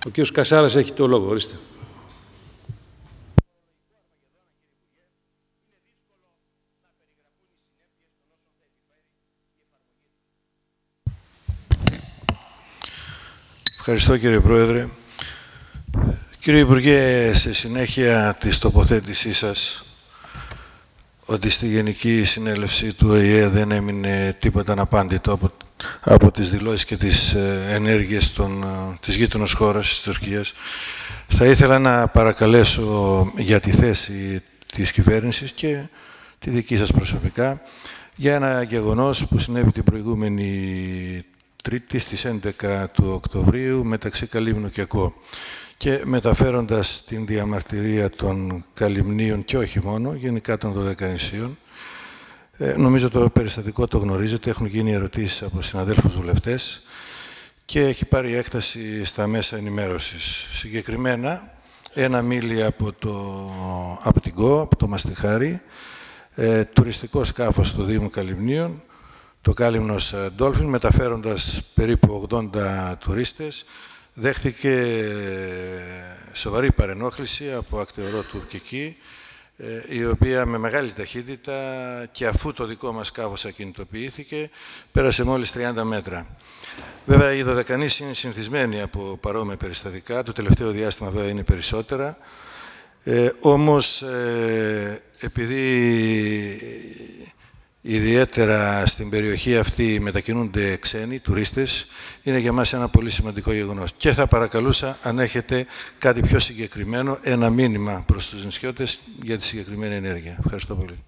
Ο κ. Κασάρας έχει το λόγο. Ορίστε. Ευχαριστώ, κύριε Πρόεδρε. Κύριε Υπουργέ, σε συνέχεια της τοποθέτησής σας ότι στη Γενική Συνέλευση του ΟΗΕ δεν έμεινε τίποτα αναπάντητο από τις δηλώσεις και τις ενέργειες της γείτονος χώρας, της Τουρκίας, θα ήθελα να παρακαλέσω για τη θέση της κυβέρνησης και τη δική σας προσωπικά για ένα γεγονός που συνέβη την προηγούμενη Τρίτη στις 11 του Οκτωβρίου μεταξύ Καλύμνου και ΚΟ. Και μεταφέροντας την διαμαρτυρία των Καλυμνίων και όχι μόνο, γενικά των Δωδεκανησίων, νομίζω το περιστατικό το γνωρίζετε, έχουν γίνει ερωτήσεις από συναδέλφους βουλευτές και έχει πάρει έκταση στα μέσα ενημέρωσης. Συγκεκριμένα, ένα μίλι από την ΚΟ, από το Μαστιχάρι, τουριστικό σκάφος στο Δήμο Καλυμνίων, το Κάλυμνος Dolphin, μεταφέροντας περίπου 80 τουρίστες, δέχτηκε σοβαρή παρενόχληση από ακτεωρό τουρκική, η οποία με μεγάλη ταχύτητα και αφού το δικό μας σκάφος ακινητοποιήθηκε, πέρασε μόλις 30 μέτρα. Βέβαια, οι Δωδεκανήσοι είναι συνηθισμένοι από παρόμοια περιστατικά, το τελευταίο διάστημα βέβαια είναι περισσότερα, όμως επειδή ιδιαίτερα στην περιοχή αυτή μετακινούνται ξένοι, τουρίστες, είναι για μας ένα πολύ σημαντικό γεγονός. Και θα παρακαλούσα, αν έχετε κάτι πιο συγκεκριμένο, ένα μήνυμα προς τους νησιώτες για τη συγκεκριμένη ενέργεια. Ευχαριστώ πολύ.